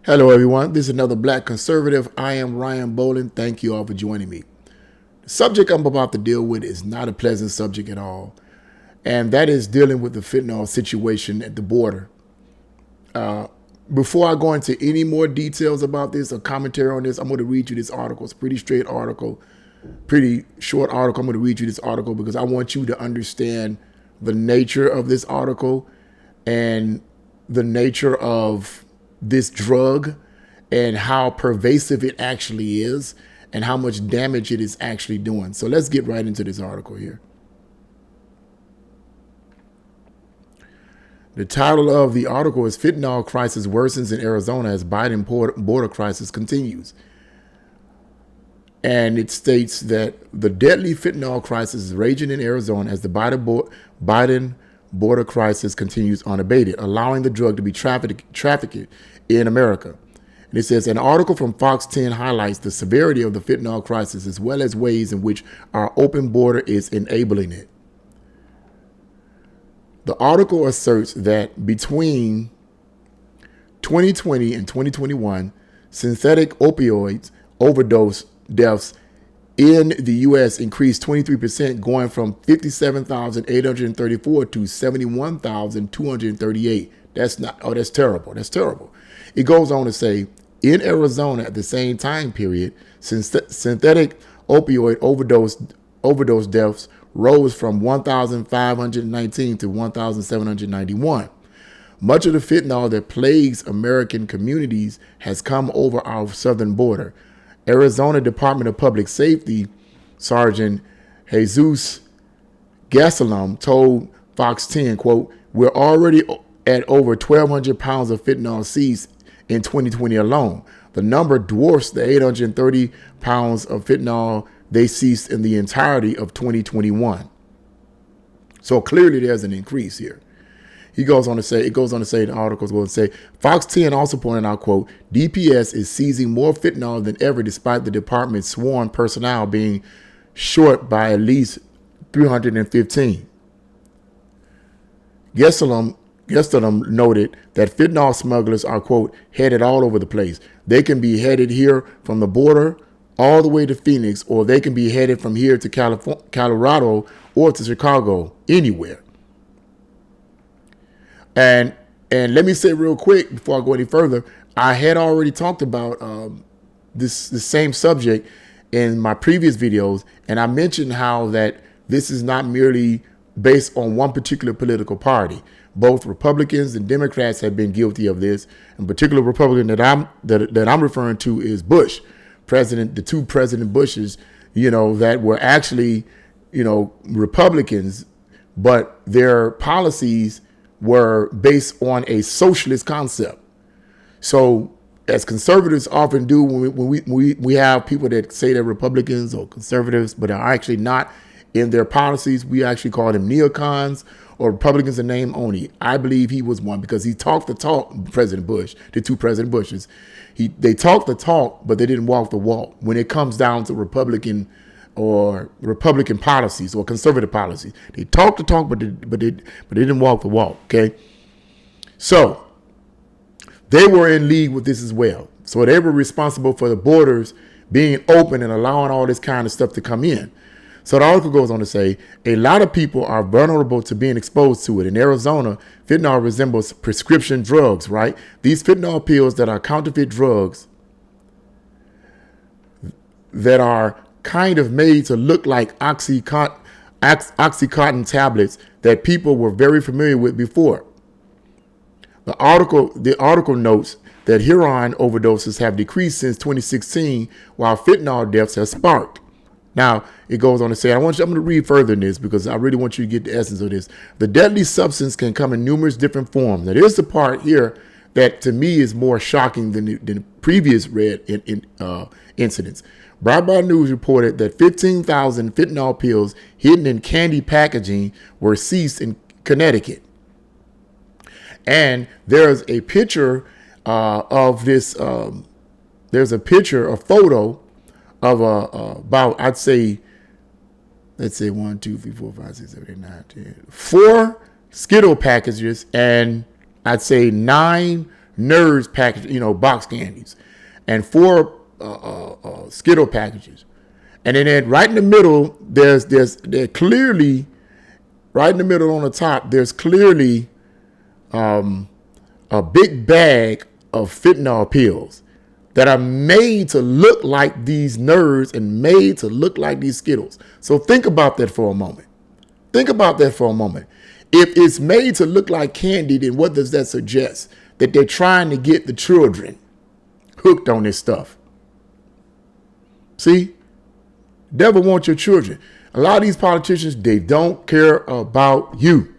Hello, everyone. This is another Black Conservative. I am Ryan Bolin. Thank you all for joining me. The subject I'm about to deal with is not a pleasant subject at all, and that is dealing with the fentanyl situation at the border. Before I go into any more details about this or commentary on this, I'm going to read you this article. It's a pretty straight article, pretty short article. I'm going to read you this article because I want you to understand the nature of this article and the nature of this drug and how pervasive it actually is and how much damage it is actually doing. So let's get right into this article here. The title of the article is Fentanyl Crisis Worsens in Arizona as Biden Border Crisis Continues. And it states that the deadly fentanyl crisis is raging in Arizona as the Biden border crisis continues unabated, allowing the drug to be trafficked in America. And it says, an article from Fox 10 highlights the severity of the fentanyl crisis as well as ways in which our open border is enabling it. The article asserts that between 2020 and 2021, synthetic opioids overdose deaths in the U.S. increased 23%, going from 57,834 to 71,238. That's terrible. That's terrible. It goes on to say, in Arizona at the same time period, synthetic opioid overdose deaths rose from 1,519 to 1,791. Much of the fentanyl that plagues American communities has come over our southern border. Arizona Department of Public Safety Sergeant Jesus Gasalam told Fox 10, quote, we're already at over 1,200 pounds of fentanyl seized in 2020 alone. The number dwarfs the 830 pounds of fentanyl they seized in the entirety of 2021. So clearly there's an increase here. The article goes on to say, Fox 10 also pointed out, quote, DPS is seizing more fentanyl than ever despite the department's sworn personnel being short by at least 315. Gestelum noted that fentanyl smugglers are, quote, headed all over the place. They can be headed here from the border all the way to Phoenix, or they can be headed from here to Colorado or to Chicago, anywhere. And let me say real quick before I go any further, I had already talked about the same subject in my previous videos, and I mentioned how that this is not merely based on one particular political party. Both Republicans and Democrats have been guilty of this. In particular, Republican that I'm referring to is Bush, the two President Bushes, that were actually, Republicans, but their policies were based on a socialist concept. So as conservatives often do when we have people that say they're Republicans or conservatives, but are actually not in their policies, we actually call them neocons or Republicans in name only. I believe he was one because he talked the talk, President Bush, the two President Bushes. They talked the talk, but they didn't walk the walk when it comes down to Republican policies or conservative policies. They talked the talk, but they didn't walk the walk. Okay, so they were in league with this as well. So they were responsible for the borders being open and allowing all this kind of stuff to come in. So the article goes on to say, a lot of people are vulnerable to being exposed to it. In Arizona, fentanyl resembles prescription drugs, right? These fentanyl pills that are counterfeit drugs that are kind of made to look like Oxycontin tablets that people were very familiar with before. The article notes that heroin overdoses have decreased since 2016, while fentanyl deaths have sparked. Now, it goes on to say, I'm going to read further in this because I really want you to get the essence of this. The deadly substance can come in numerous different forms. Now, there's the part here that to me is more shocking than the previous incidents. Breitbart News reported that 15,000 fentanyl pills hidden in candy packaging were seized in Connecticut. And there's a picture of this. There's a photo of about, I'd say, let's say 1, 2, 3, 4, 5, 6, 7, 8, 9, 10, 4 Skittle packages and I'd say 9 Nerds package, box candies, and 4 Skittle packages. And then right in the middle, there's clearly, right in the middle on the top, there's clearly a big bag of fentanyl pills that are made to look like these nerds and made to look like these Skittles. So think about that for a moment. Think about that for a moment. If it's made to look like candy, then what does that suggest? That they're trying to get the children hooked on this stuff. See? Devil wants your children. A lot of these politicians, they don't care about you.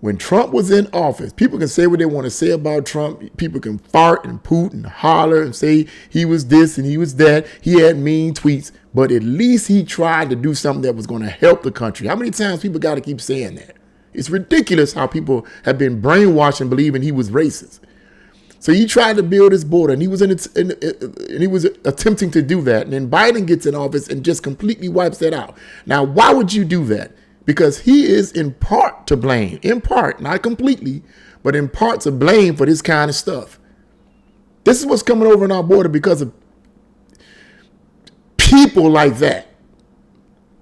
When Trump was in office, people can say what they want to say about Trump. People can fart and poot and holler and say he was this and he was that. He had mean tweets, but at least he tried to do something that was going to help the country. How many times people got to keep saying that? It's ridiculous how people have been brainwashed and believing he was racist. So he tried to build his border, and he was attempting to do that. And then Biden gets in office and just completely wipes that out. Now, why would you do that? Because he is in part to blame, in part, not completely, but in part to blame for this kind of stuff. This is what's coming over in our border because of people like that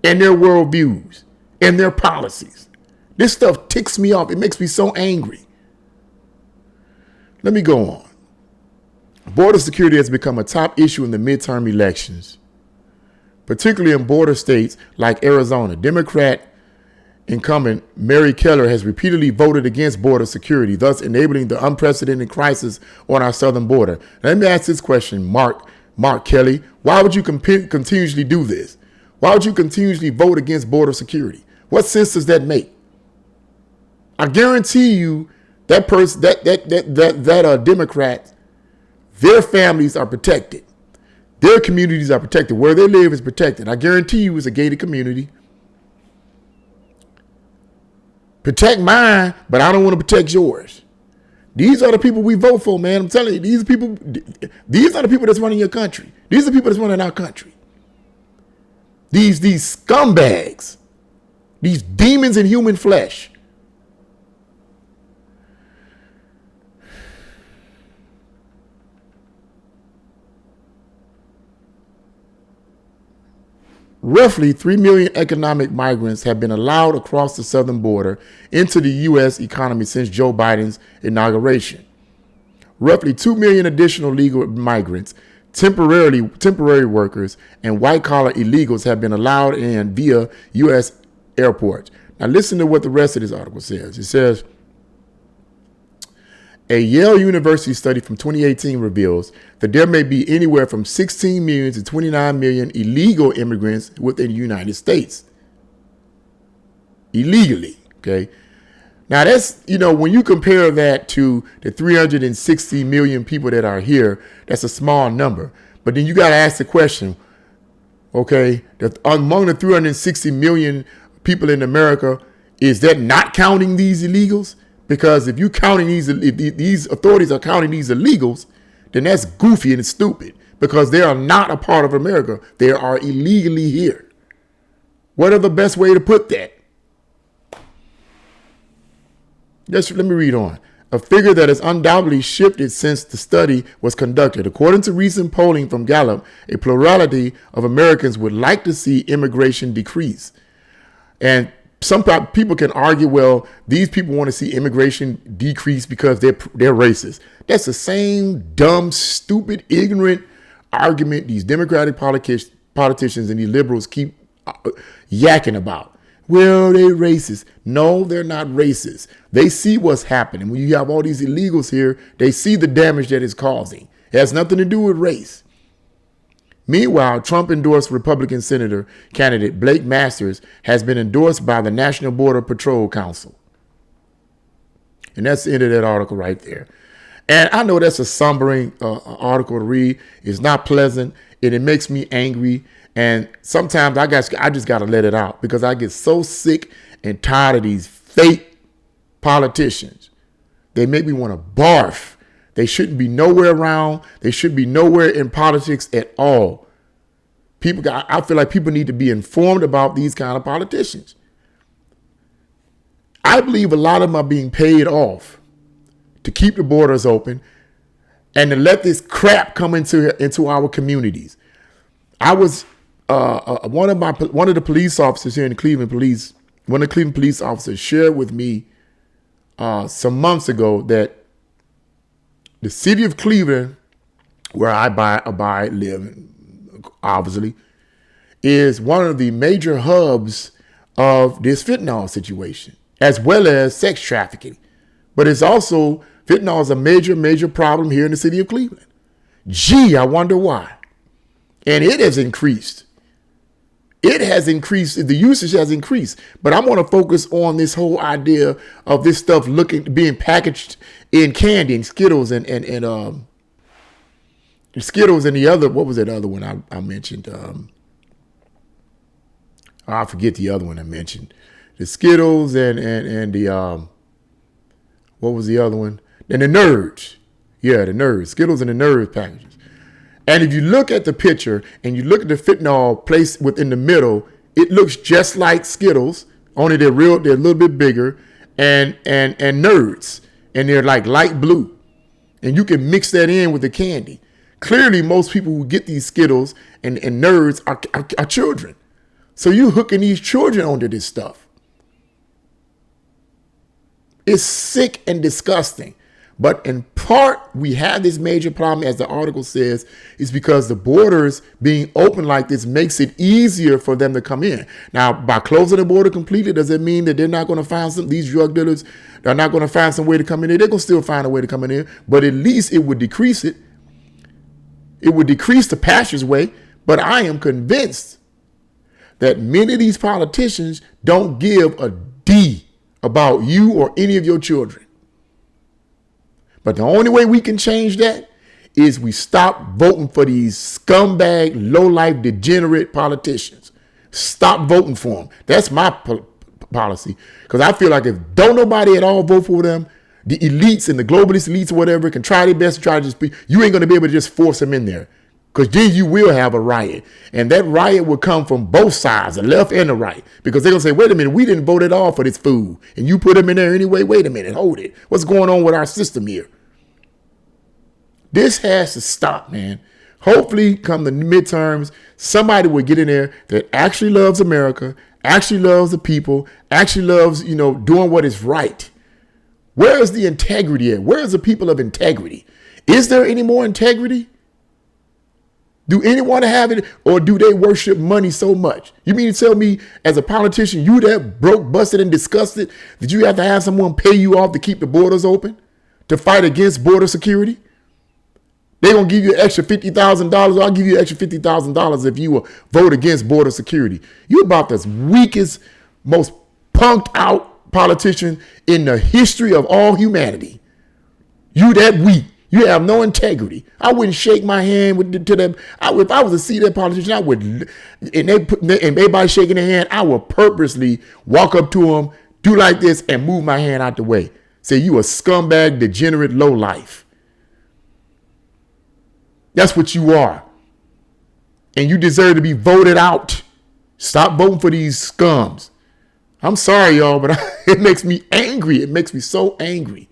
and their worldviews and their policies. This stuff ticks me off. It makes me so angry. Let me go on. Border security has become a top issue in the midterm elections, particularly in border states like Arizona. Democrat incumbent Mary Keller has repeatedly voted against border security, thus enabling the unprecedented crisis on our southern border. Now, let me ask this question, Mark Kelly. Why would you continuously do this? Why would you continuously vote against border security? What sense does that make? I guarantee you that person, that Democrat, their families are protected. Their communities are protected. Where they live is protected. I guarantee you it's a gated community. Protect mine, but I don't want to protect yours. These are the people we vote for, man. I'm telling you, these are the people that's running your country. These are the people that's running our country. These scumbags, these demons in human flesh. Roughly 3 million economic migrants have been allowed across the southern border into the U.S. economy since Joe Biden's inauguration. Roughly 2 million additional legal migrants, temporary workers, and white-collar illegals have been allowed in via U.S. airports. Now listen to what the rest of this article says. It says, a Yale University study from 2018 reveals that there may be anywhere from 16 million to 29 million illegal immigrants within the United States. Illegally, okay? Now that's, when you compare that to the 360 million people that are here, that's a small number. But then you got to ask the question, okay, among the 360 million people in America, is that not counting these illegals? Because if these authorities are counting these illegals, then that's goofy and stupid because they are not a part of America. They are illegally here. What are the best way to put that? Let me read on. A figure that has undoubtedly shifted since the study was conducted. According to recent polling from Gallup, a plurality of Americans would like to see immigration decrease. And some people can argue, well, these people want to see immigration decrease because they're racist. That's the same dumb, stupid, ignorant argument these Democratic politicians and these liberals keep yakking about. Well, they're racist. No, they're not racist. They see what's happening. When you have all these illegals here, they see the damage that it's causing. It has nothing to do with race. Meanwhile, Trump-endorsed Republican Senator candidate Blake Masters has been endorsed by the National Border Patrol Council. And that's the end of that article right there. And I know that's a sombering article to read. It's not pleasant, and it makes me angry. And sometimes I just got to let it out because I get so sick and tired of these fake politicians. They make me want to barf. They shouldn't be nowhere around. They should be nowhere in politics at all. I feel like people need to be informed about these kind of politicians. I believe a lot of them are being paid off to keep the borders open, and to let this crap come into our communities. I was one of the police officers here in the Cleveland Police. One of the Cleveland police officers shared with me some months ago that the city of Cleveland, where I live, obviously, is one of the major hubs of this fentanyl situation, as well as sex trafficking. But it's also, fentanyl is a major problem here in the city of Cleveland. Gee, I wonder why. And it has increased. It has increased. The usage has increased. But I'm going to focus on this whole idea of this stuff being packaged in candy and Skittles and Skittles and the other, what was that other one I mentioned? I forget the other one I mentioned. The Skittles and the, what was the other one? And the Nerds. Yeah, the Nerds. Skittles and the Nerds packages. And if you look at the picture and you look at the fentanyl placed within the middle, it looks just like Skittles, only they're a little bit bigger, and Nerds. And they're like light blue. And you can mix that in with the candy. Clearly, most people who get these Skittles and Nerds are children. So you hooking these children onto this stuff. It's sick and disgusting. But in part, we have this major problem, as the article says, is because the borders being open like this makes it easier for them to come in. Now, by closing the border completely, does it mean that they're not going to find these drug dealers are not going to find some way to come in there? They're going to still find a way to come in there, but at least it would decrease it. It would decrease the passageway. But I am convinced that many of these politicians don't give a D about you or any of your children. But the only way we can change that is we stop voting for these scumbag, low-life, degenerate politicians. Stop voting for them. That's my policy. Because I feel like if don't nobody at all vote for them, the elites and the globalist elites or whatever can try their best to try to just be, you ain't going to be able to just force them in there. Because then you will have a riot. And that riot will come from both sides, the left and the right. Because they're going to say, wait a minute, we didn't vote at all for this food. And you put them in there anyway. Wait a minute, hold it. What's going on with our system here? This has to stop, man. Hopefully, come the midterms, somebody will get in there that actually loves America, actually loves the people, actually loves, doing what is right. Where is the integrity at? Where is the people of integrity? Is there any more integrity? Do anyone have it, or do they worship money so much? You mean to tell me, as a politician, you that broke, busted, and disgusted, that you have to have someone pay you off to keep the borders open, to fight against border security? They're going to give you an extra $50,000. I'll give you an extra $50,000 if you will vote against border security. You're about the weakest, most punked out politician in the history of all humanity. You that weak. You have no integrity. I wouldn't shake my hand to them. If I was to see that politician, I would, and everybody shaking their hand, I would purposely walk up to them, do like this, and move my hand out the way. Say, you a scumbag, degenerate, low life. That's what you are. And you deserve to be voted out. Stop voting for these scums. I'm sorry, y'all, but it makes me angry. It makes me so angry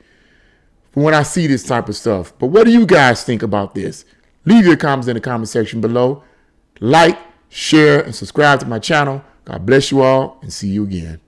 when I see this type of stuff. But what do you guys think about this? Leave your comments in the comment section below. Like, share, and subscribe to my channel. God bless you all, and see you again.